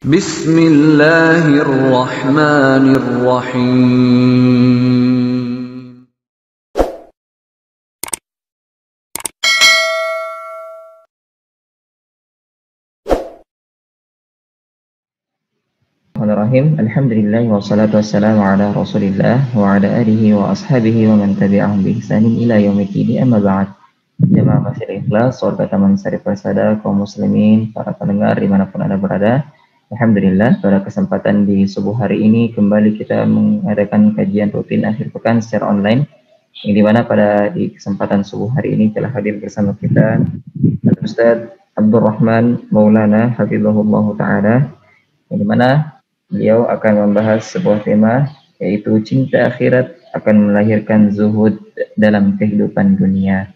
Bismillahirrahmanirrahim. Bismillahirrahmanirrahim. Alhamdulillah wassalatu wassalamu ala Rasulillah wa ala alihi wa ashabihi wa man tabi'ahum bi ihsanin ila yaumiddin. Amma ba'd. Jemaah Masjid Ikhlas, warga Taman Sari Persada, kaum muslimin, para pendengar dimanapun Anda berada. Alhamdulillah, pada kesempatan di subuh hari ini kembali kita mengadakan kajian rutin akhir pekan secara online, yang dimana pada di kesempatan subuh hari ini telah hadir bersama kita Ustaz Abdurrahman Maulana Hafizahullah Ta'ala, yang dimana beliau akan membahas sebuah tema, yaitu cinta akhirat akan melahirkan zuhud dalam kehidupan dunia.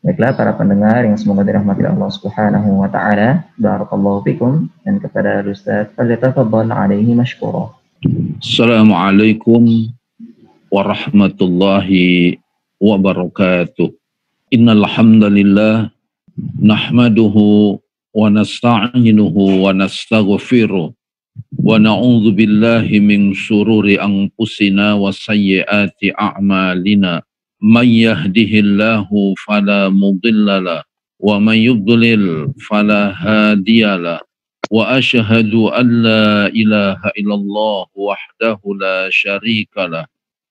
Baiklah para pendengar yang semoga dirahmati Allah Subhanahu wa taala, barakallahu fikum, dan kepada Ustaz falyatafaddal alaihi mashkura. Assalamualaikum warahmatullahi wabarakatuh. Innal hamdalillah nahmaduhu wa nasta'inuhu wa nastaghfiruh wa na'udzu billahi min syururi anfusina wa sayyiati a'malina. May yahdihillahu fala mudhillalah wa may yudlil fala hadiyalah. Wa asyhadu an la ilaha illallah wahdahu la syarikalah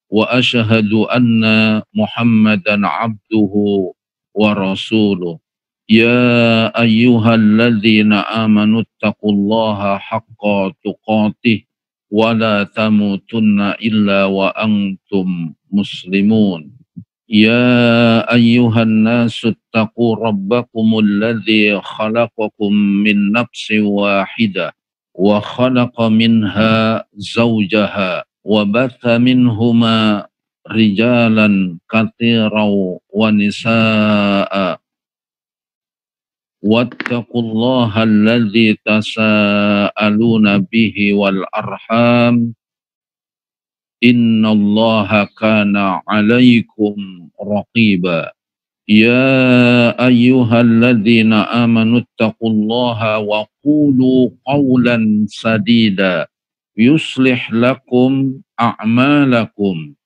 wa asyhadu anna Muhammadan abduhu wa rasuluh. Ya ayyuhalladzina amanu taqullaha haqqa tuqatih wa la tamutunna illa wa antum muslimun. Ya ayyuhan nasu taqu rabbakumul ladzi khalaqakum min nafsin wahidah wa khalaqa minha zawjaha wa batha minhuma rijalan katsiran wa nisaa'a. Wattaqullaha alladzi tasaaluna bihi wal arham innallaha kana 'alaikum raqiba. Ya ayyuhalladzina amanu taqullaha wa qulu qawlan sadida yuslih lakum a'malakum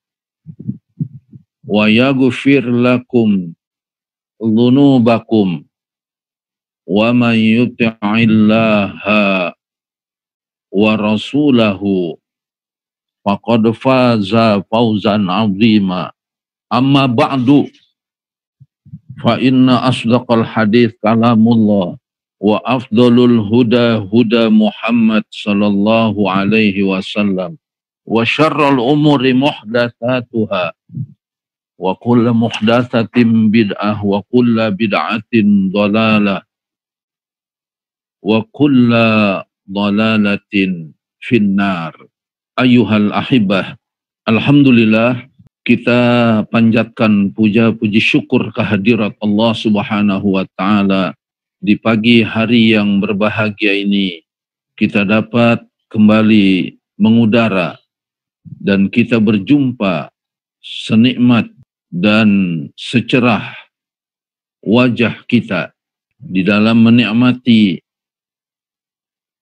wa yaghfir lakum dhunubakum wa man yuti'illaha wa rasulahu faqad faza fawzan 'azima. Amma ba'du, fa inna asdaqal hadits kalamullah wa afdalul huda huda Muhammad sallallahu alaihi wasallam wa syarrul umuri muhdatsatuha wa kullu muhdatsatin bid'ah wa kullu bid'atin dhalalah wa kullu dhalalatin finnar. Ayyuhal ahibah, alhamdulillah kita panjatkan puja puji syukur kehadirat Allah Subhanahu wa taala. Di pagi hari yang berbahagia ini kita dapat kembali mengudara dan kita berjumpa senikmat dan secerah wajah kita di dalam menikmati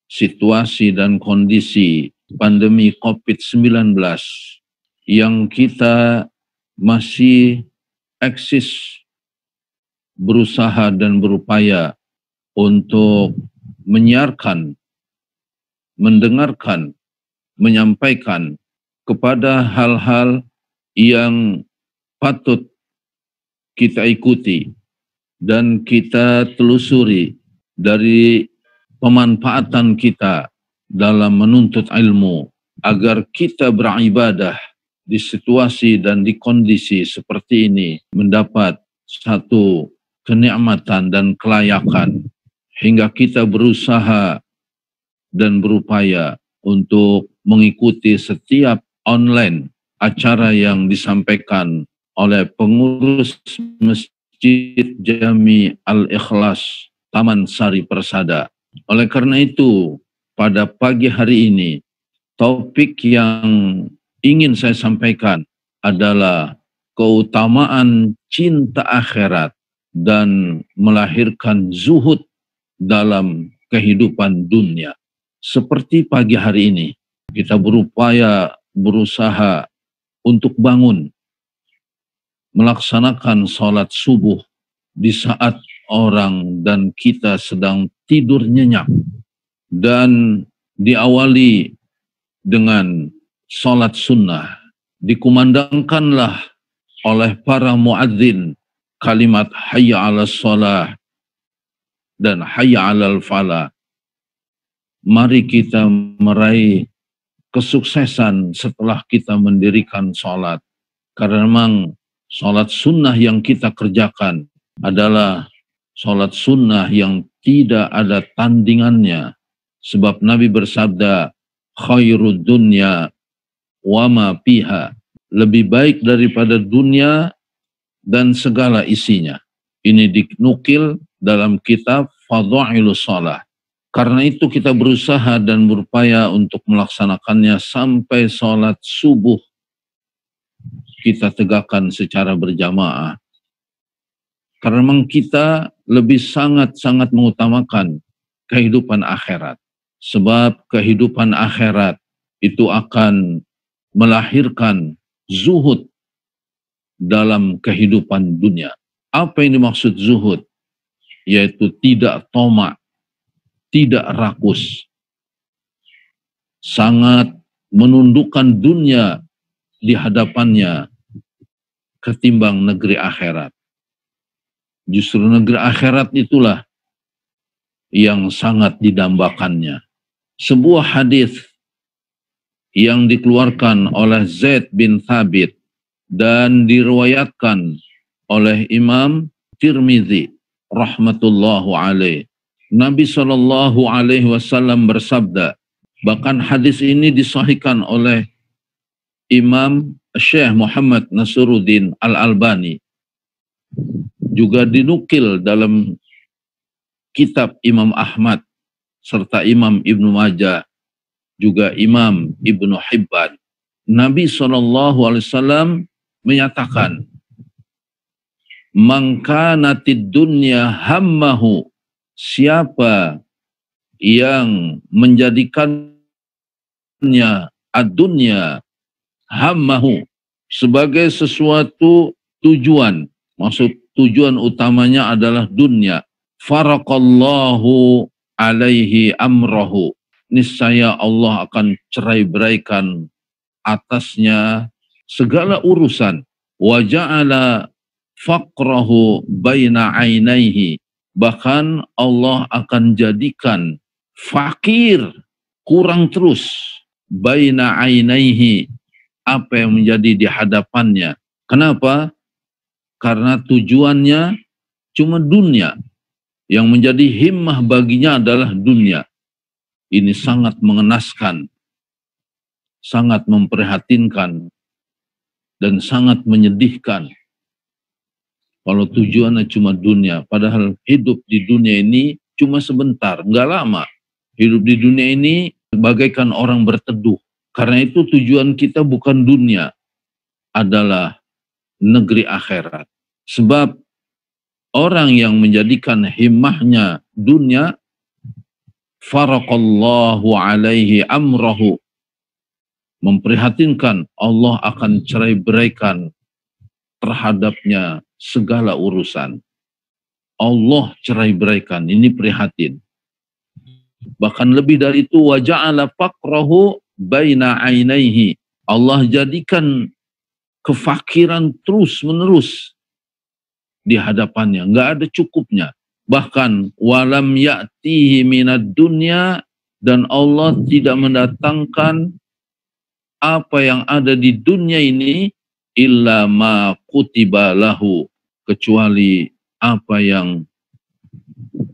situasi dan kondisi pandemi COVID-19 yang kita masih eksis berusaha dan berupaya untuk menyiarkan, mendengarkan, menyampaikan kepada hal-hal yang patut kita ikuti dan kita telusuri dari pemanfaatan kita dalam menuntut ilmu, agar kita beribadah di situasi dan di kondisi seperti ini mendapat satu kenikmatan dan kelayakan, hingga kita berusaha dan berupaya untuk mengikuti setiap online acara yang disampaikan oleh pengurus Masjid Jami Al-Ikhlas Taman Sari Persada. Oleh karena itu, pada pagi hari ini, topik yang ingin saya sampaikan adalah keutamaan cinta akhirat dan melahirkan zuhud dalam kehidupan dunia. Seperti pagi hari ini, kita berusaha untuk bangun, melaksanakan sholat subuh di saat orang dan kita sedang tidur nyenyak, dan diawali dengan sholat sunnah. Dikumandangkanlah oleh para muadzin kalimat hayya 'alas shalah dan hayya 'alal falah. Mari kita meraih kesuksesan setelah kita mendirikan sholat. Karena memang sholat sunnah yang kita kerjakan adalah sholat sunnah yang tidak ada tandingannya. Sebab Nabi bersabda, khairud dunya wa ma fiha. Lebih baik daripada dunia dan segala isinya. Ini dinukil dalam kitab Fadhailus Shalah. Karena itu kita berusaha dan berupaya untuk melaksanakannya sampai sholat subuh kita tegakkan secara berjamaah. Karena memang kita lebih sangat-sangat mengutamakan kehidupan akhirat. Sebab kehidupan akhirat itu akan melahirkan zuhud dalam kehidupan dunia. Apa yang dimaksud zuhud? Yaitu tidak tamak, tidak rakus, sangat menundukkan dunia di hadapannya ketimbang negeri akhirat. Justru negeri akhirat itulah yang sangat didambakannya. Sebuah hadis yang dikeluarkan oleh Zaid bin Thabit dan diriwayatkan oleh Imam Tirmizi rahmatullahu alaih. Nabi SAW bersabda, bahkan hadis ini disahihkan oleh Imam Syekh Muhammad Nasruddin Al-Albani, juga dinukil dalam kitab Imam Ahmad serta Imam Ibnu Majah, juga Imam Ibnu Hibban. Nabi SAW menyatakan, man kanatid dunya hammahu, siapa yang menjadikannya ad-dunya hammahu sebagai sesuatu tujuan, maksud tujuan utamanya adalah dunia, faraqallahu alaihi amrahu, niscaya Allah akan cerai-beraikan atasnya segala urusan, wa ja'ala faqrahu baina ainaihi, bahkan Allah akan jadikan fakir, kurang terus, baina ainaihi, apa yang menjadi di hadapannya. Kenapa? Karena tujuannya cuma dunia. Yang menjadi himmah baginya adalah dunia. Ini sangat mengenaskan, sangat memprihatinkan, dan sangat menyedihkan. Kalau tujuannya cuma dunia, padahal hidup di dunia ini cuma sebentar, nggak lama. Hidup di dunia ini bagaikan orang berteduh. Karena itu tujuan kita bukan dunia, adalah negeri akhirat. Sebab orang yang menjadikan himmahnya dunia, faraqallahu alaihi amrahu, memprihatinkan, Allah akan cerai-beraikan terhadapnya segala urusan. Allah cerai-beraikan, ini prihatin. Bahkan lebih dari itu, wa ja'ala faqrahu baina ainaihi, Allah jadikan kefakiran terus-menerus di hadapannya, nggak ada cukupnya. Bahkan walam ya'tihi minad dunya, dan Allah tidak mendatangkan apa yang ada di dunia ini illa ma kutiba lahu, kecuali apa yang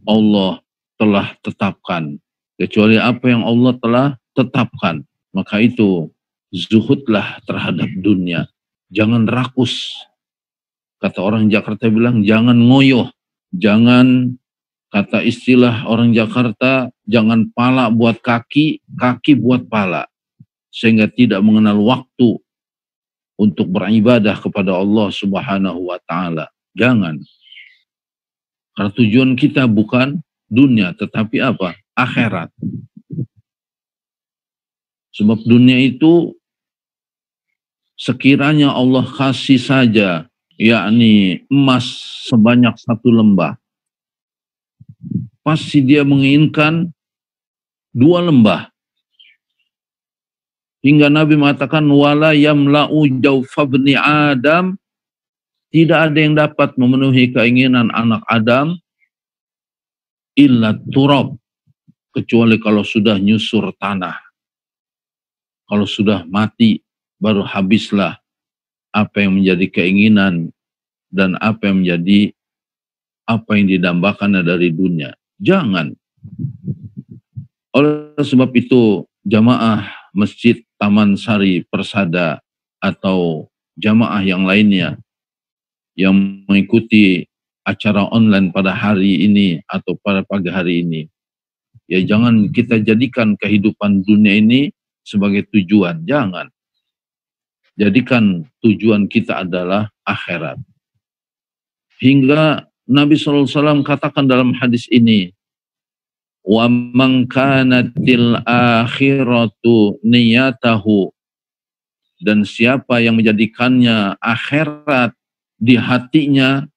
Allah telah tetapkan, kecuali apa yang Allah telah tetapkan. Maka itu zuhudlah terhadap dunia, jangan rakus. Kata orang Jakarta bilang, jangan ngoyoh, jangan, kata istilah orang Jakarta, jangan pala buat kaki, kaki buat pala, sehingga tidak mengenal waktu untuk beribadah kepada Allah Subhanahu wa ta'ala. Jangan. Karena tujuan kita bukan dunia, tetapi apa? Akhirat. Sebab dunia itu sekiranya Allah kasih saja, yakni emas sebanyak 1 lembah, pasti dia menginginkan 2 lembah. Hingga Nabi mengatakan, wala yamla'u jawfabni Adam, tidak ada yang dapat memenuhi keinginan anak Adam illa turab, kecuali kalau sudah nyusur tanah. Kalau sudah mati, baru habislah apa yang menjadi keinginan dan apa yang menjadi apa yang didambakannya dari dunia. Jangan. Oleh sebab itu, jamaah Masjid Taman Sari Persada atau jamaah yang lainnya yang mengikuti acara online pada hari ini atau pada pagi hari ini, ya jangan kita jadikan kehidupan dunia ini sebagai tujuan. Jangan. Jadikan tujuan kita adalah akhirat. Hingga Nabi SAW katakan dalam hadis ini, wa man kanatil akhiratu niyatahu, dan siapa yang menjadikannya akhirat di hatinya,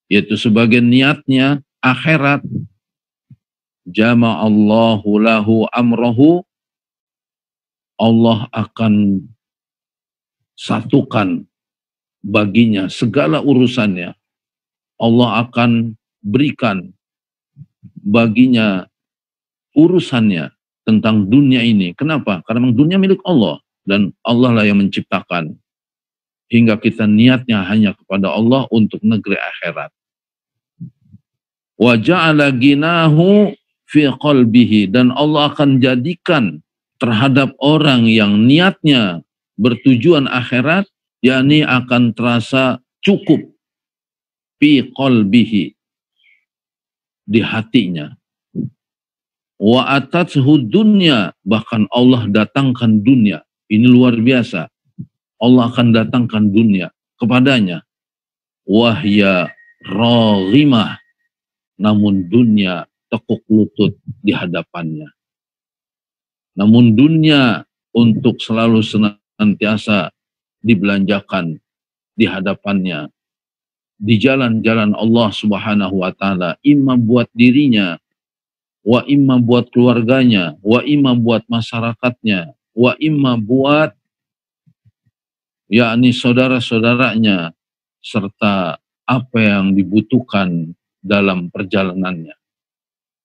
yaitu sebagai niatnya akhirat, jama'allahu lahu amrahu, Allah akan satukan baginya segala urusannya. Allah akan berikan baginya urusannya tentang dunia ini. Kenapa? Karena memang dunia milik Allah dan Allah lah yang menciptakan. Hingga kita niatnya hanya kepada Allah untuk negeri akhirat. Wa ja'ala ginahu fi qalbihi, dan Allah akan jadikan terhadap orang yang niatnya bertujuan akhirat, yakni akan terasa cukup fi qalbihi, di hatinya. Wa atathu dunya, bahkan Allah datangkan dunia. Ini luar biasa. Allah akan datangkan dunia kepadanya. Wahya raghimah, namun dunia tekuk lutut di hadapannya. Namun dunia untuk selalu senantiasa dibelanjakan di hadapannya, di jalan-jalan Allah Subhanahu wa Ta'ala, imma buat dirinya, wa imma buat keluarganya, wa imma buat masyarakatnya, wa imma buat yakni saudara-saudaranya, serta apa yang dibutuhkan dalam perjalanannya.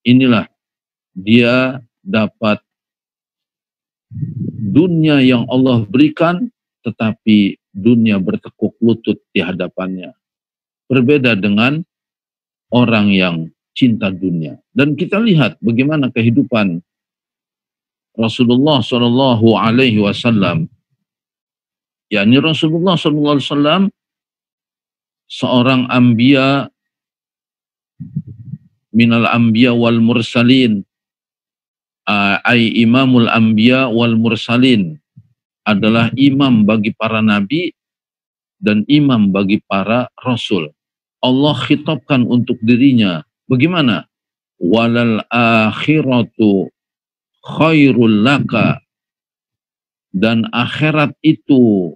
Inilah dia dapat dunia yang Allah berikan, tetapi dunia bertekuk lutut di hadapannya. Berbeda dengan orang yang cinta dunia. Dan kita lihat bagaimana kehidupan Rasulullah Shallallahu Alaihi Wasallam. yakni Rasulullah Shallallahu Alaihi Wasallam seorang anbiya minal anbiya wal mursalin, ay imamul anbiya wal mursalin, adalah imam bagi para nabi dan imam bagi para rasul. Allah khitabkan untuk dirinya, bagaimana? Walal akhiratu khairul laka, dan akhirat itu,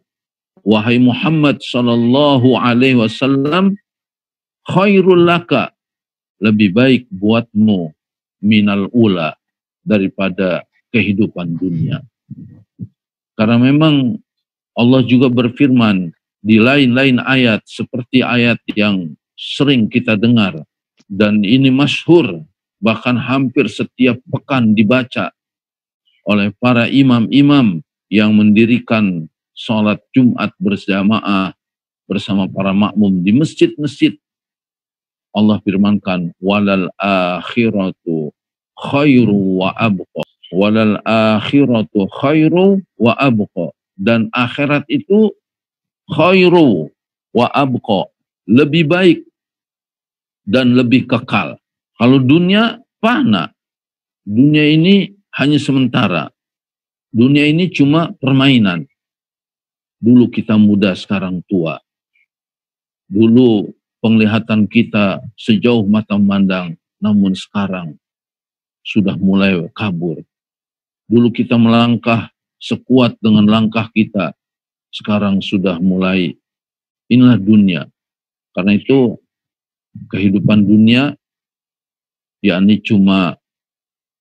wahai Muhammad sallallahu alaihi wasallam, khairul laka, lebih baik buatmu, minal ula, daripada kehidupan dunia. Karena memang Allah juga berfirman di lain-lain ayat, seperti ayat yang sering kita dengar, dan ini masyhur, bahkan hampir setiap pekan dibaca oleh para imam-imam yang mendirikan sholat Jumat berjamaah bersama para makmum di masjid-masjid. Allah firmankan, walal akhiratu khairu wa abqa, walal akhiratu khairu wa abqa, dan akhirat itu khairu wa abqa, lebih baik dan lebih kekal. Kalau dunia fana, dunia ini hanya sementara, dunia ini cuma permainan. Dulu kita muda, sekarang tua. Dulu penglihatan kita sejauh mata memandang, namun sekarang sudah mulai kabur. Dulu kita melangkah sekuat dengan langkah kita. Sekarang sudah mulai, inilah dunia. Karena itu kehidupan dunia yakni cuma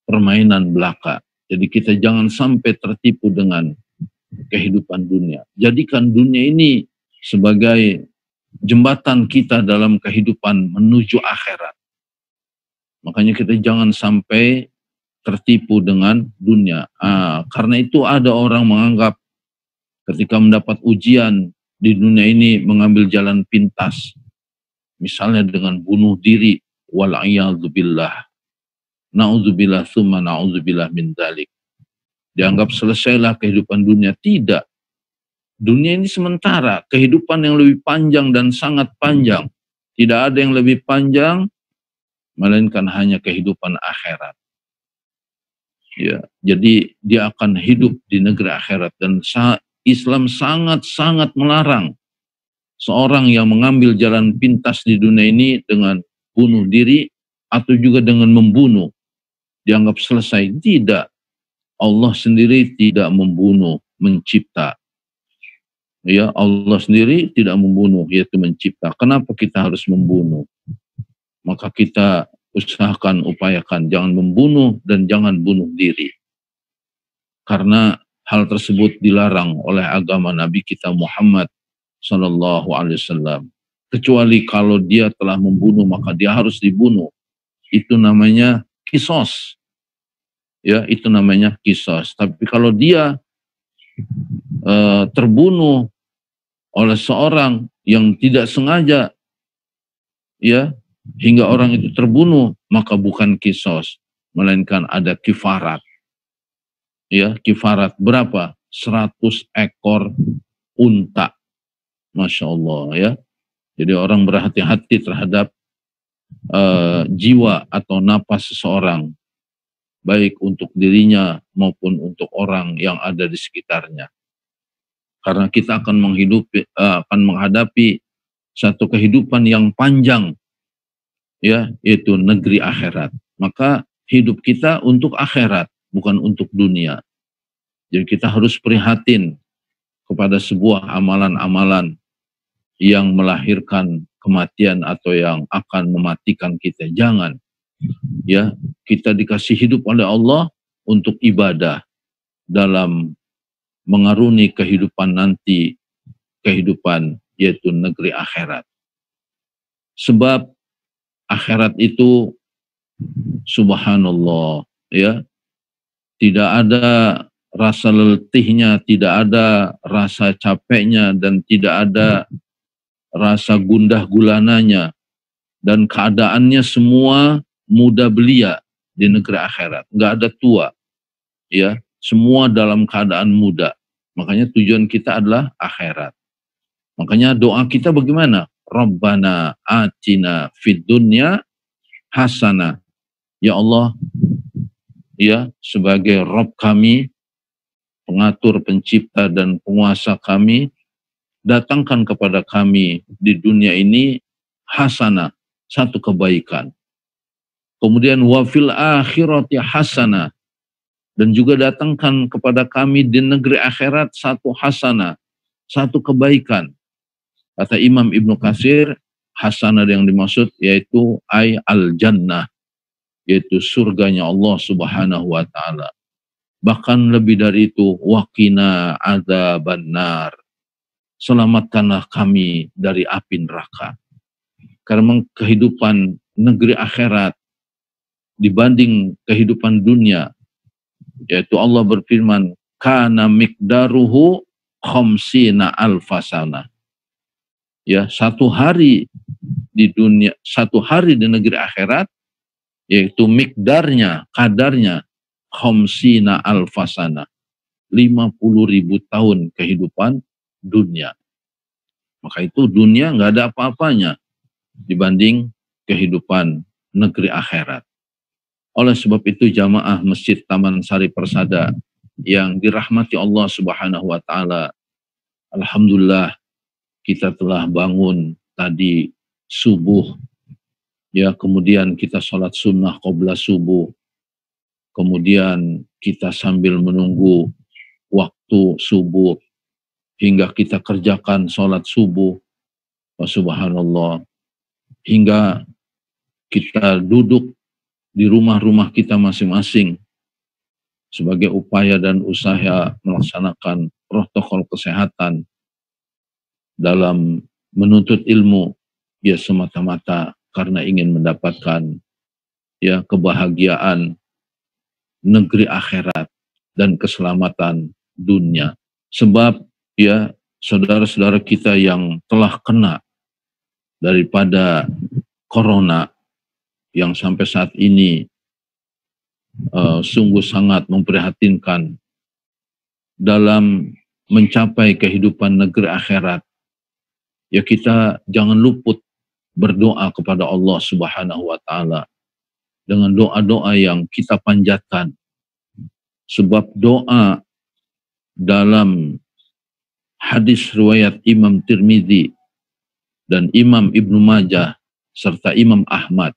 permainan belaka. Jadi kita jangan sampai tertipu dengan kehidupan dunia. Jadikan dunia ini sebagai jembatan kita dalam kehidupan menuju akhirat. Makanya kita jangan sampai tertipu dengan dunia. Karena itu ada orang menganggap ketika mendapat ujian di dunia ini mengambil jalan pintas. Misalnya dengan bunuh diri. Wal'iyadzubillah. Na'udzubillah thumma na'udzubillah min dzalik. Dianggap selesailah kehidupan dunia. Tidak. Dunia ini sementara. Kehidupan yang lebih panjang dan sangat panjang. Tidak ada yang lebih panjang, melainkan hanya kehidupan akhirat. Ya, jadi dia akan hidup di negeri akhirat. Dan Islam sangat-sangat melarang seorang yang mengambil jalan pintas di dunia ini dengan bunuh diri atau juga dengan membunuh. Dianggap selesai. Tidak. Allah sendiri tidak membunuh, mencipta. Ya, Allah sendiri tidak membunuh, yaitu mencipta. Kenapa kita harus membunuh? Maka kita usahakan, upayakan jangan membunuh dan jangan bunuh diri. Karena hal tersebut dilarang oleh agama Nabi kita Muhammad sallallahu alaihi wasallam. Kecuali kalau dia telah membunuh maka dia harus dibunuh. Itu namanya kisos. Ya, itu namanya kisos. Tapi kalau dia terbunuh oleh seorang yang tidak sengaja, ya, hingga orang itu terbunuh, maka bukan kisos, melainkan ada kifarat. Ya, kifarat berapa? 100 ekor unta. Masya Allah, ya. Jadi orang berhati-hati terhadap jiwa atau napas seseorang, baik untuk dirinya maupun untuk orang yang ada di sekitarnya. Karena kita akan menghadapi satu kehidupan yang panjang, ya, yaitu negeri akhirat. Maka hidup kita untuk akhirat, bukan untuk dunia. Jadi kita harus prihatin kepada sebuah amalan-amalan yang melahirkan kematian atau yang akan mematikan kita. Jangan. Ya, kita dikasih hidup oleh Allah untuk ibadah dalam mengaruni kehidupan nanti, kehidupan yaitu negeri akhirat. Sebab akhirat itu subhanallah, ya, tidak ada rasa letihnya, tidak ada rasa capeknya, dan tidak ada rasa gundah gulananya, dan keadaannya semua muda belia di negeri akhirat. Nggak ada tua, ya, semua dalam keadaan muda. Makanya tujuan kita adalah akhirat. Makanya doa kita bagaimana? Rabbana atina fid dunya hasanah. Ya Allah, ya, sebagai Rabb kami, pengatur, pencipta dan penguasa kami, datangkan kepada kami di dunia ini hasanah, satu kebaikan. Kemudian wafil akhirati hasanah, dan juga datangkan kepada kami di negeri akhirat satu hasanah, satu kebaikan. Kata Imam Ibnu Katsir, hasanah yang dimaksud yaitu al-jannah, yaitu surganya Allah Subhanahu wa taala. Bahkan lebih dari itu, waqina adzabannar, selamatkanlah kami dari api neraka. Karena kehidupan negeri akhirat dibanding kehidupan dunia, yaitu Allah berfirman, kana miqdaruhu khamsina alfasana. Ya, satu hari di dunia, satu hari di negeri akhirat, yaitu miqdarnya, kadarnya, khamsina alfasana, 50.000 tahun kehidupan dunia. Maka itu dunia nggak ada apa-apanya dibanding kehidupan negeri akhirat. Oleh sebab itu jamaah Masjid Taman Sari Persada yang dirahmati Allah Subhanahu wa taala, alhamdulillah kita telah bangun tadi subuh, ya, kemudian kita sholat sunnah qabla subuh, kemudian kita sambil menunggu waktu waktu subuh hingga kita kerjakan sholat subuh, subhanallah, hingga kita duduk di rumah-rumah kita masing-masing sebagai upaya dan usaha melaksanakan protokol kesehatan dalam menuntut ilmu, ya semata-mata karena ingin mendapatkan ya kebahagiaan negeri akhirat dan keselamatan dunia. Sebab ya saudara-saudara kita yang telah kena daripada corona yang sampai saat ini sungguh sangat memprihatinkan dalam mencapai kehidupan negeri akhirat, ya kita jangan luput berdoa kepada Allah Subhanahu wa Ta'ala dengan doa-doa yang kita panjatkan. Sebab doa dalam hadis riwayat Imam Tirmidzi dan Imam Ibnu Majah serta Imam Ahmad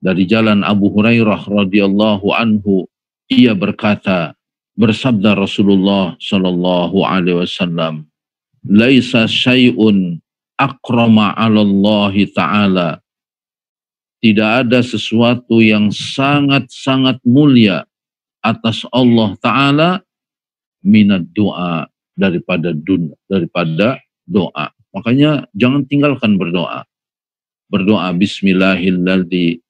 dari jalan Abu Hurairah radhiyallahu anhu, ia berkata, bersabda Rasulullah sallallahu alaihi wasallam, laisa syai'un akrama 'ala Allah Ta'ala. Tidak ada sesuatu yang sangat-sangat mulia atas Allah Ta'ala minat doa, daripada doa. Makanya jangan tinggalkan berdoa. Berdoa bismillahilladzi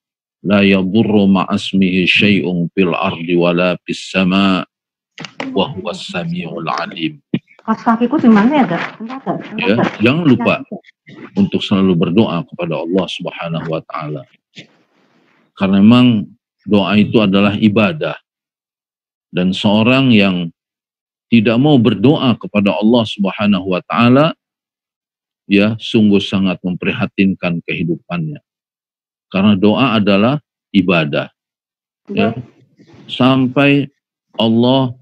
la yadurru ma'asmihi syai'un fil ardi wala fis sama' wa huwas samiul alim. Kaos kakiku di mana ya, Ya, jangan lupa untuk selalu berdoa kepada Allah Subhanahu wa Ta'ala. Karena memang doa itu adalah ibadah. Dan seorang yang tidak mau berdoa kepada Allah Subhanahu wa Ta'ala, ya sungguh sangat memprihatinkan kehidupannya. Karena doa adalah ibadah. Ya. Sampai Allah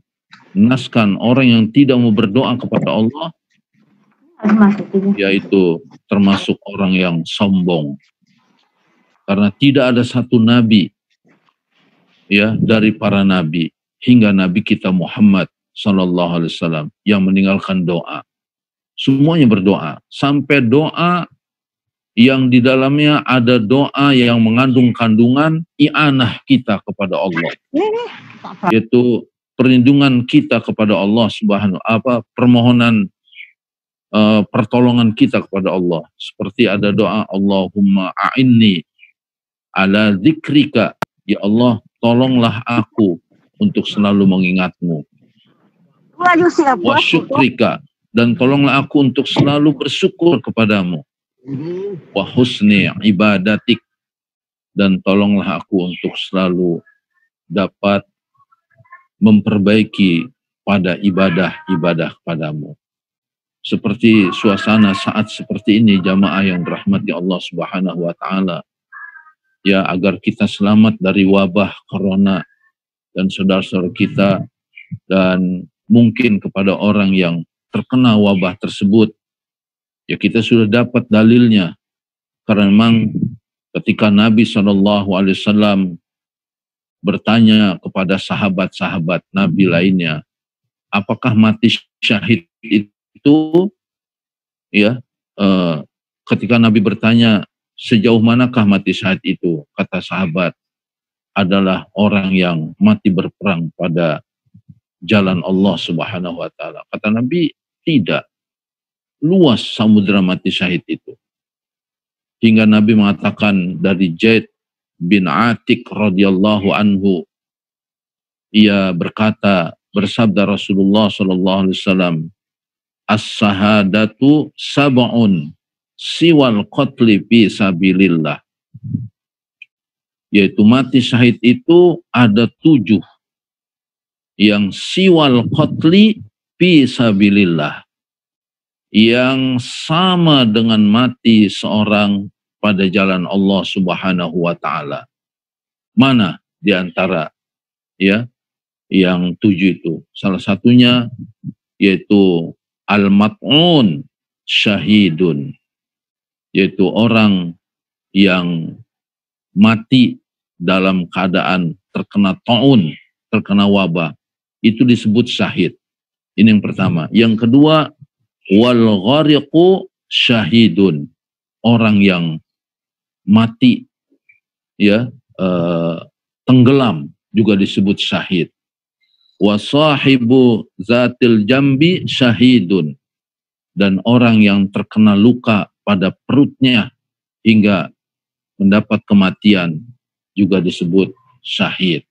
menaskan orang yang tidak mau berdoa kepada Allah, yaitu termasuk orang yang sombong. Karena tidak ada satu nabi ya dari para nabi hingga nabi kita Muhammad sallallahu alaihi wasallam yang meninggalkan doa. Semuanya berdoa, sampai doa yang di dalamnya ada doa yang mengandung kandungan i'anah kita kepada Allah. Yaitu perlindungan kita kepada Allah Subhanahu permohonan pertolongan kita kepada Allah. Seperti ada doa Allahumma a'inni ala dzikrika, ya Allah tolonglah aku untuk selalu mengingatmu, wa syukrika, dan tolonglah aku untuk selalu bersyukur kepadamu, wa husni ibadatik, dan tolonglah aku untuk selalu dapat memperbaiki pada ibadah-ibadah kepadamu. Seperti suasana saat seperti ini, jamaah yang dirahmati Allah Subhanahu wa Ta'ala, ya agar kita selamat dari wabah corona dan saudara-saudara kita, dan mungkin kepada orang yang terkena wabah tersebut, ya kita sudah dapat dalilnya. Karena memang ketika Nabi SAW bertanya kepada sahabat-sahabat Nabi lainnya, apakah mati syahid itu, ya ketika Nabi bertanya sejauh manakah mati syahid itu, kata sahabat, adalah orang yang mati berperang pada jalan Allah Subhanahu wa Ta'ala. Kata Nabi, tidak, luas samudra mati syahid itu. Hingga Nabi mengatakan dari Zaid bin Atik radhiyallahu anhu, ia berkata, bersabda Rasulullah sallallahu alaihi wasallam, as-sahadatu sab'un siwal qatli fi sabilillah. Yaitu mati syahid itu ada 7 yang siwal qatli fi sabilillah, yang sama dengan mati seorang pada jalan Allah Subhanahu wa Ta'ala. Mana di antara ya yang 7 itu? Salah satunya yaitu al-mat'un syahidun, yaitu orang yang mati dalam keadaan terkena ta'un, terkena wabah, itu disebut syahid. Ini yang pertama. Yang kedua, wal ghariqu syahidun. Orang yang mati, ya, tenggelam juga disebut syahid. Wa sahibu zatil jambi syahidun. Dan orang yang terkena luka pada perutnya hingga mendapat kematian juga disebut syahid.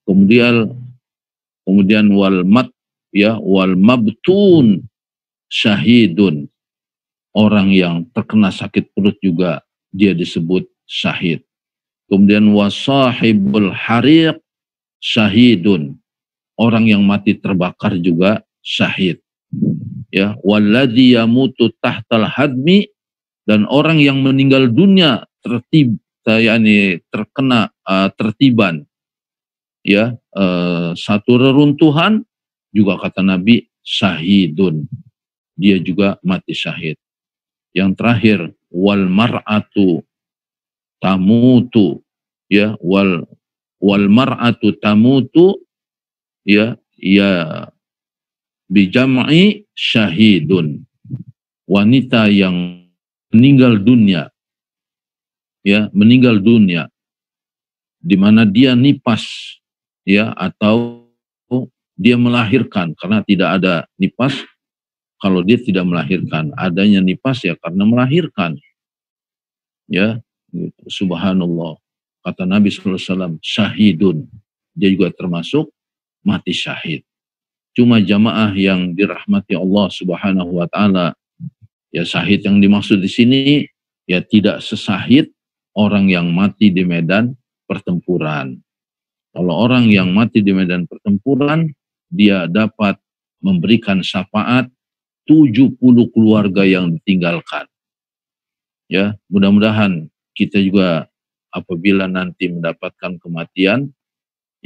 Kemudian wal mabtun syahidun. Orang yang terkena sakit perut juga dia disebut syahid. Kemudian wasahibul hariq syahidun. Orang yang mati terbakar juga syahid. Ya, walladzi yamutu tahtal hadmi, dan orang yang meninggal dunia terkena tertiban, ya, satu reruntuhan, juga kata Nabi syahidun, dia juga mati syahid. Yang terakhir, wal mar'atu tamutu, ya, wal mar'atu tamutu, ya bijam'i syahidun. Wanita yang meninggal dunia, ya, meninggal dunia di mana dia nipas, ya, atau dia melahirkan, karena tidak ada nipas kalau dia tidak melahirkan. Adanya nipas ya karena melahirkan, ya, subhanallah. Kata Nabi SAW, syahidun, dia juga termasuk mati syahid. Cuma jamaah yang dirahmati Allah Subhanahu wa taala, ya, syahid yang dimaksud di sini ya tidak sesahid orang yang mati di medan pertempuran. Kalau orang yang mati di medan pertempuran, dia dapat memberikan syafaat 70 keluarga yang ditinggalkan. Ya, mudah-mudahan kita juga apabila nanti mendapatkan kematian,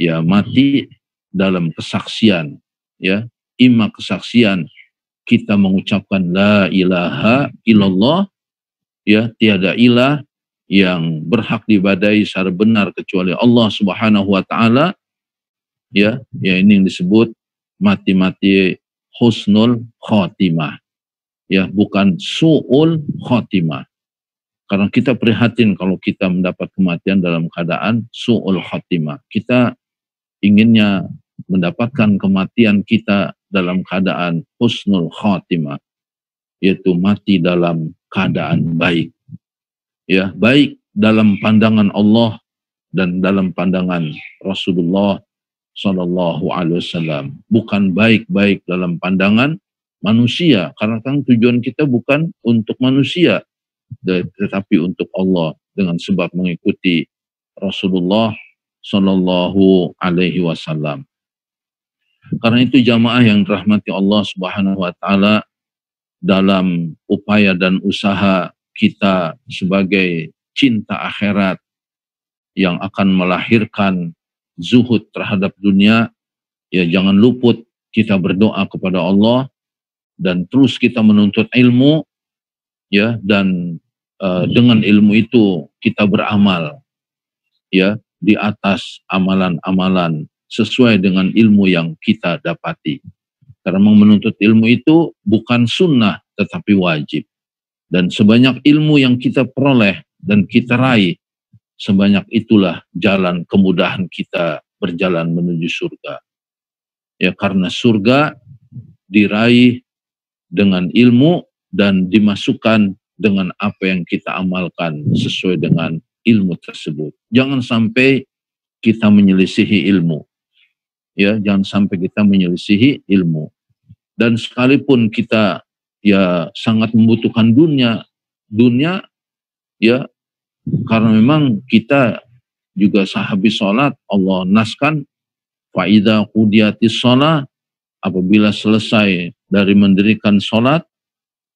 ya, mati dalam kesaksian, ya, imma kesaksian kita mengucapkan la ilaha illallah, ya, tiada ilah yang berhak diibadahi secara benar kecuali Allah Subhanahu wa taala, ya, ini yang disebut mati-mati husnul khotimah, ya, bukan su'ul khotimah. Karena kita prihatin kalau kita mendapat kematian dalam keadaan su'ul khotimah. Kita inginnya mendapatkan kematian kita dalam keadaan husnul khotimah, yaitu mati dalam keadaan baik. Ya, baik dalam pandangan Allah dan dalam pandangan Rasulullah Sallallahu Alaihi Wasallam. Bukan baik-baik dalam pandangan manusia, karena kan tujuan kita bukan untuk manusia, tetapi untuk Allah dengan sebab mengikuti Rasulullah Sallallahu Alaihi Wasallam. Karena itu jamaah yang dirahmati Allah Subhanahu Wa Taala, dalam upaya dan usaha kita sebagai cinta akhirat yang akan melahirkan zuhud terhadap dunia, ya, jangan luput kita berdoa kepada Allah dan terus kita menuntut ilmu, ya, dan dengan ilmu itu kita beramal, ya, di atas amalan-amalan sesuai dengan ilmu yang kita dapati. Karena menuntut ilmu itu bukan sunnah tetapi wajib. Dan sebanyak ilmu yang kita peroleh dan kita raih, sebanyak itulah jalan kemudahan kita berjalan menuju surga. Ya, karena surga diraih dengan ilmu dan dimasukkan dengan apa yang kita amalkan sesuai dengan ilmu tersebut. Jangan sampai kita menyelisihi ilmu. Ya, jangan sampai kita menyelisihi ilmu. Dan sekalipun kita, ya, sangat membutuhkan dunia, ya, karena memang kita juga sehabis sholat, Allah naskan, fa idza qudiyatis shalah, apabila selesai dari mendirikan sholat,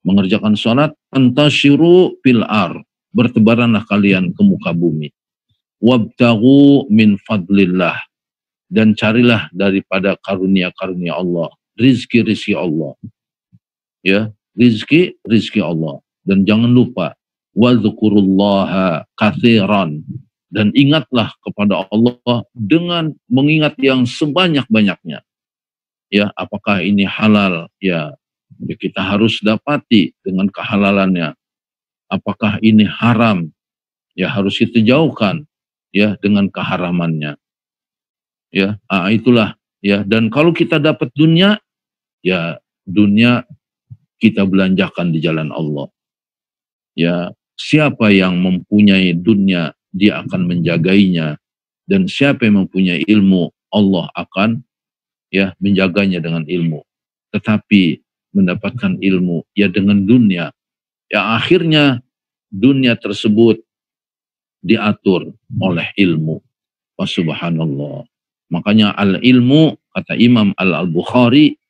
mengerjakan sholat, antasyiru fil ar, bertebaranlah kalian ke muka bumi, wabtaghu min fadlillah, dan carilah daripada karunia-karunia Allah, rizki-rizki Allah, ya, rizki Allah. Dan jangan lupa wadzukurullaha katsiran, dan ingatlah kepada Allah dengan mengingat yang sebanyak-banyaknya. ya apakah ini halal, ya kita harus dapati dengan kehalalannya. Apakah ini haram, ya harus kita jauhkan ya dengan keharamannya. Ya, itulah ya. Dan kalau kita dapat dunia, ya dunia kita belanjakan di jalan Allah. Ya, siapa yang mempunyai dunia, dia akan menjagainya, dan siapa yang mempunyai ilmu, Allah akan ya menjaganya dengan ilmu. Tetapi mendapatkan ilmu ya dengan dunia, ya akhirnya dunia tersebut diatur oleh ilmu. Wa subhanallah. Makanya al-ilmu, kata Imam Al-Bukhari,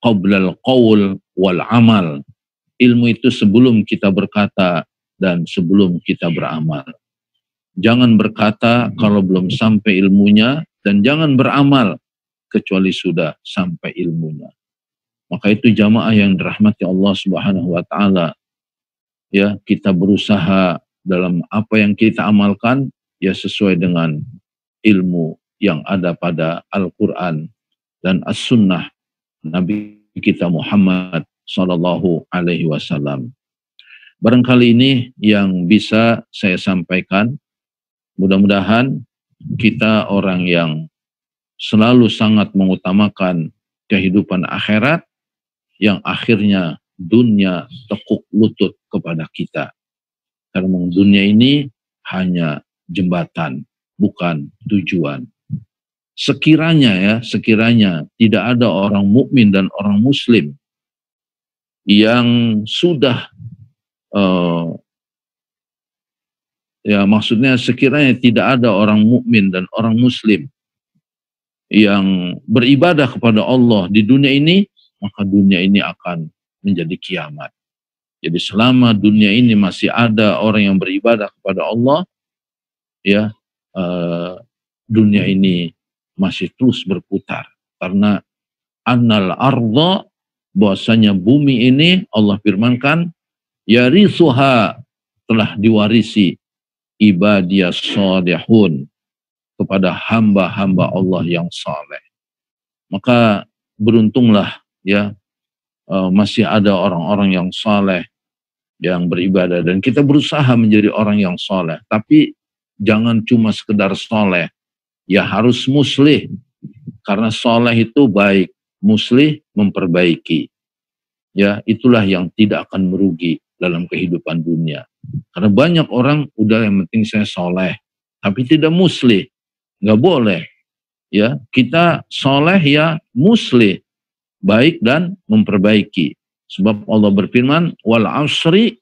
qabla al-qawl wal amal. Ilmu itu sebelum kita berkata dan sebelum kita beramal. Jangan berkata kalau belum sampai ilmunya, dan jangan beramal kecuali sudah sampai ilmunya. Maka itu jamaah yang dirahmati Allah Subhanahu wa taala, ya kita berusaha dalam apa yang kita amalkan ya sesuai dengan ilmu yang ada pada Al-Quran dan As-Sunnah Nabi kita Muhammad Sallallahu Alaihi Wasallam. Barangkali ini yang bisa saya sampaikan. Mudah-mudahan kita orang yang selalu sangat mengutamakan kehidupan akhirat, yang akhirnya dunia tekuk lutut kepada kita. Karena dunia ini hanya jembatan, bukan tujuan. Sekiranya tidak ada orang mukmin dan orang muslim yang sudah maksudnya sekiranya tidak ada orang mukmin dan orang muslim yang beribadah kepada Allah di dunia ini, maka dunia ini akan menjadi kiamat. Jadi selama dunia ini masih ada orang yang beribadah kepada Allah, ya dunia ini masih terus berputar. Karena annal arda, bahwasanya bumi ini Allah firmankan, yarisuha, telah diwarisi ibadiyas salihun, kepada hamba-hamba Allah yang saleh. Maka beruntunglah ya masih ada orang-orang yang saleh yang beribadah, dan kita berusaha menjadi orang yang saleh. Tapi jangan cuma sekedar saleh, ya harus muslih, karena saleh itu baik, muslih memperbaiki. Ya itulah yang tidak akan merugi dalam kehidupan dunia. Karena banyak orang udah yang penting saya saleh, tapi tidak muslih. Nggak boleh. Ya, kita soleh ya muslih, baik dan memperbaiki. Sebab Allah berfirman, wal asri,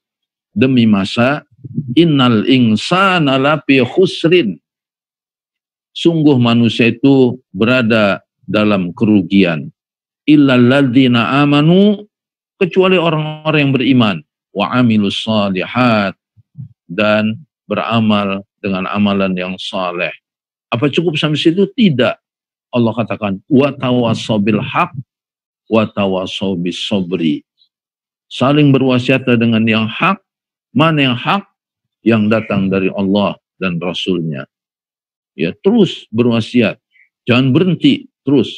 demi masa, innal insana lafi khusrin. Sungguh manusia itu berada dalam kerugian. Illal ladzina amanu, kecuali orang-orang yang beriman, wa amilus shalihat, dan beramal dengan amalan yang saleh. Apa cukup sampai situ? Tidak. Allah katakan, wa tawassaw bil haq, wa tawassaw bis sabri. Saling berwasiat dengan yang hak. Mana yang hak? Yang datang dari Allah dan Rasulnya. Ya, terus berwasiat. Jangan berhenti, terus.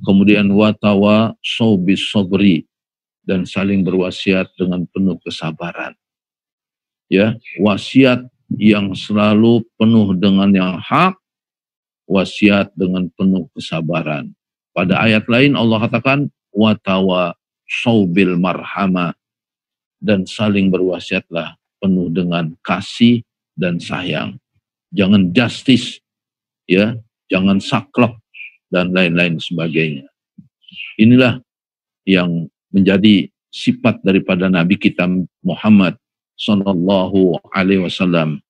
Kemudian wa tawassaw bis sabri, dan saling berwasiat dengan penuh kesabaran. Ya, wasiat yang selalu penuh dengan yang hak, wasiat dengan penuh kesabaran. Pada ayat lain Allah katakan wa tawassaw bil marhamah, dan saling berwasiatlah penuh dengan kasih dan sayang. Jangan justice, ya, jangan saklek dan lain-lain sebagainya. Inilah yang menjadi sifat daripada Nabi kita Muhammad Sallallahu Alaihi Wasallam.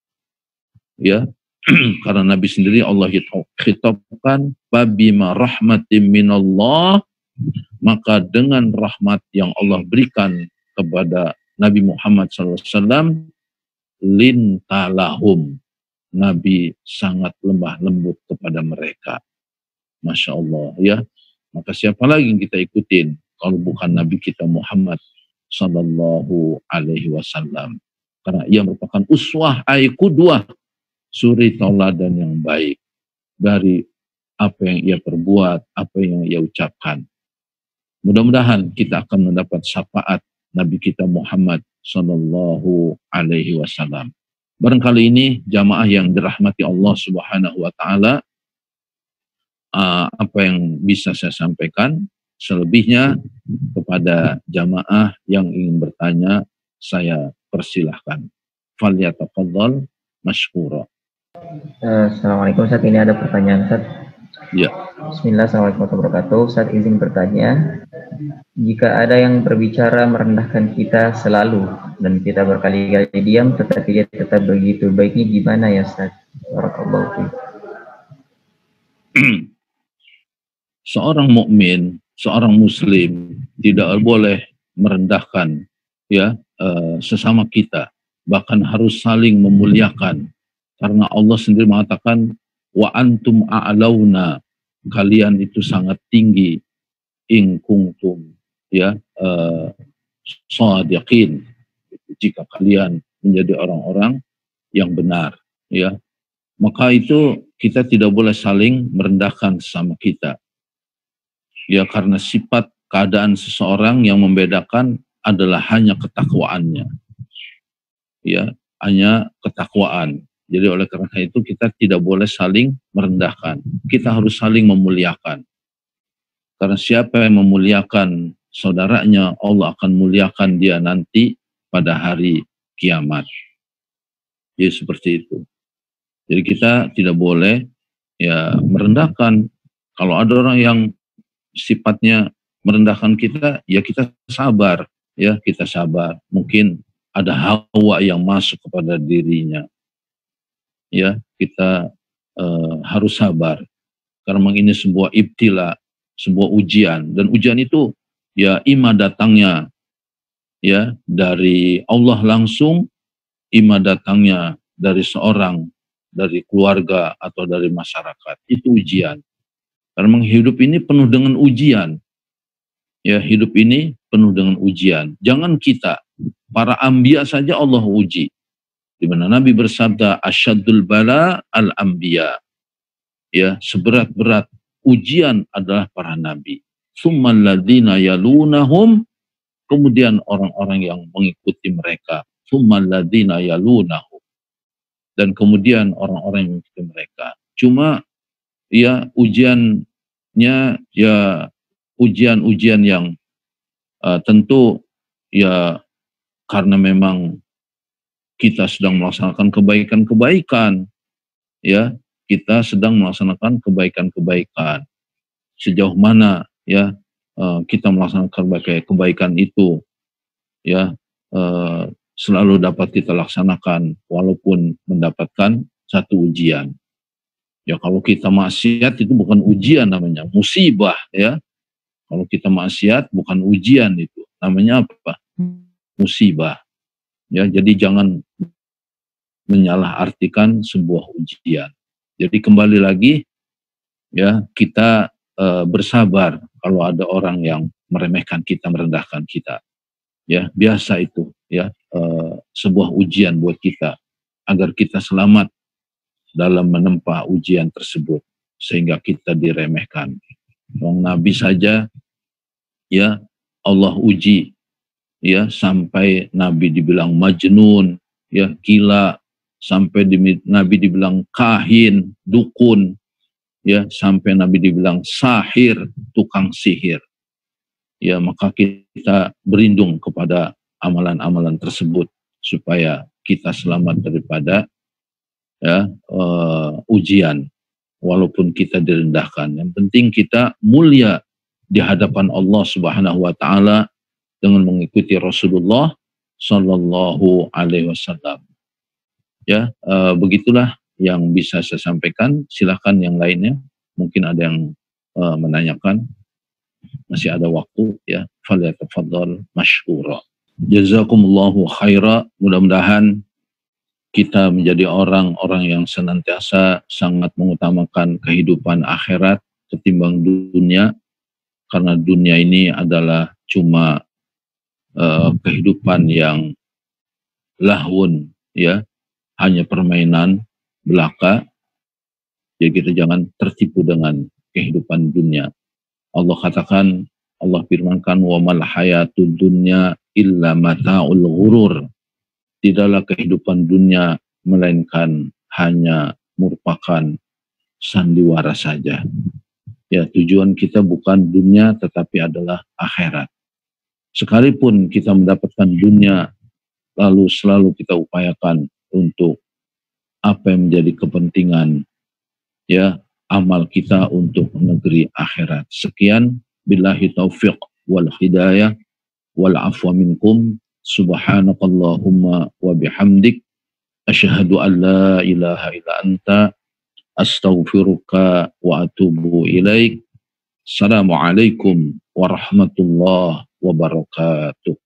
Ya, karena Nabi sendiri Allah khitabkan babima rahmatim minallah, maka dengan rahmat yang Allah berikan kepada Nabi Muhammad SAW, lintalahum, Nabi sangat lemah lembut kepada mereka. Masya Allah ya. Maka siapa lagi yang kita ikutin kalau bukan Nabi kita Muhammad Sallallahu Alaihi Wasallam? Karena ia merupakan uswah ay qudwah, suri tauladan yang baik dari apa yang ia perbuat, apa yang ia ucapkan. Mudah-mudahan kita akan mendapat syafaat Nabi kita Muhammad Sallallahu Alaihi Wasallam. Barangkali ini jamaah yang dirahmati Allah Subhanahu Wa Taala, apa yang bisa saya sampaikan. Selebihnya kepada jamaah yang ingin bertanya, saya persilahkan. Falyatafadhal mashkura. Assalamualaikum Ustaz, ini ada pertanyaan Ustaz. Ya. Bismillah, Assalamualaikum warahmatullahi wabarakatuh. Ustaz izin bertanya, jika ada yang berbicara merendahkan kita selalu dan kita berkali-kali diam tetapi dia tetap begitu, baiknya gimana ya Ustaz? Barakallahu fiik. Seorang mukmin, seorang muslim tidak boleh merendahkan sesama kita, bahkan harus saling memuliakan, karena Allah sendiri mengatakan wa antum a'launa, kalian itu sangat tinggi, in kuntum shadiqin, jika kalian menjadi orang-orang yang benar, maka itu kita tidak boleh saling merendahkan sama kita. Karena sifat keadaan seseorang yang membedakan adalah hanya ketakwaannya. Hanya ketakwaan. Jadi oleh karena itu kita tidak boleh saling merendahkan. Kita harus saling memuliakan. Karena siapa yang memuliakan saudaranya, Allah akan muliakan dia nanti pada hari kiamat. Jadi seperti itu. Jadi kita tidak boleh merendahkan. Kalau ada orang yang sifatnya merendahkan kita, ya kita sabar, kita sabar. Mungkin ada hawa yang masuk kepada dirinya, kita harus sabar. Karena memang ini sebuah ibtila, sebuah ujian, dan ujian itu ima datangnya dari Allah langsung, ima datangnya dari seorang, dari keluarga atau dari masyarakat. Itu ujian. Karena memang hidup ini penuh dengan ujian. Hidup ini penuh dengan ujian. Jangan kita, para anbiya saja Allah uji. Di mana Nabi bersabda, asyaddul bala al-anbiya. Seberat-berat ujian adalah para nabi. Tsummal ladzina yalunahum, kemudian orang-orang yang mengikuti mereka. Tsummal ladzina yalunahum. Dan kemudian orang-orang yang mengikuti mereka. Cuma ujiannya ujian-ujian yang tentu karena memang kita sedang melaksanakan kebaikan-kebaikan, kita sedang melaksanakan kebaikan-kebaikan. Sejauh mana kita melaksanakan kebaikan itu selalu dapat kita laksanakan walaupun mendapatkan satu ujian. Kalau kita maksiat itu bukan ujian namanya, musibah Kalau kita maksiat bukan ujian, itu namanya apa? Musibah. Jadi jangan menyalahartikan sebuah ujian. Jadi kembali lagi kita bersabar kalau ada orang yang meremehkan kita, merendahkan kita. Biasa itu sebuah ujian buat kita agar kita selamat dalam menempa ujian tersebut, sehingga kita diremehkan. Nabi saja Allah uji sampai Nabi dibilang majnun, gila, sampai Nabi dibilang kahin, dukun, sampai Nabi dibilang sahir, tukang sihir. Maka kita berlindung kepada amalan-amalan tersebut supaya kita selamat daripada ujian, walaupun kita direndahkan. Yang penting kita mulia di hadapan Allah Subhanahu wa Ta'ala dengan mengikuti Rasulullah Sallallahu Alaihi Wasallam. Begitulah yang bisa saya sampaikan. Silakan yang lainnya, mungkin ada yang menanyakan, masih ada waktu, falyatafadhal mashkura. Jazakumullahu khaira. Mudah-mudahan kita menjadi orang-orang yang senantiasa sangat mengutamakan kehidupan akhirat ketimbang dunia, karena dunia ini adalah cuma kehidupan yang lahun, hanya permainan belaka. Jadi kita jangan tertipu dengan kehidupan dunia. Allah katakan Allah firmankan, wa mal hayatud dunya illa mata'ul ghurur. Tidaklah kehidupan dunia melainkan hanya merupakan sandiwara saja. Ya, tujuan kita bukan dunia tetapi adalah akhirat. Sekalipun kita mendapatkan dunia, lalu selalu kita upayakan untuk apa yang menjadi kepentingan ya amal kita untuk negeri akhirat. Sekian, billahi taufiq wal hidayah wal afwa minkum. Subhanakallahumma wa bihamdik, asyhadu an la ilaha illa anta, astaghfiruka wa atubu ilaik. Assalamualaikum warahmatullahi wabarakatuh.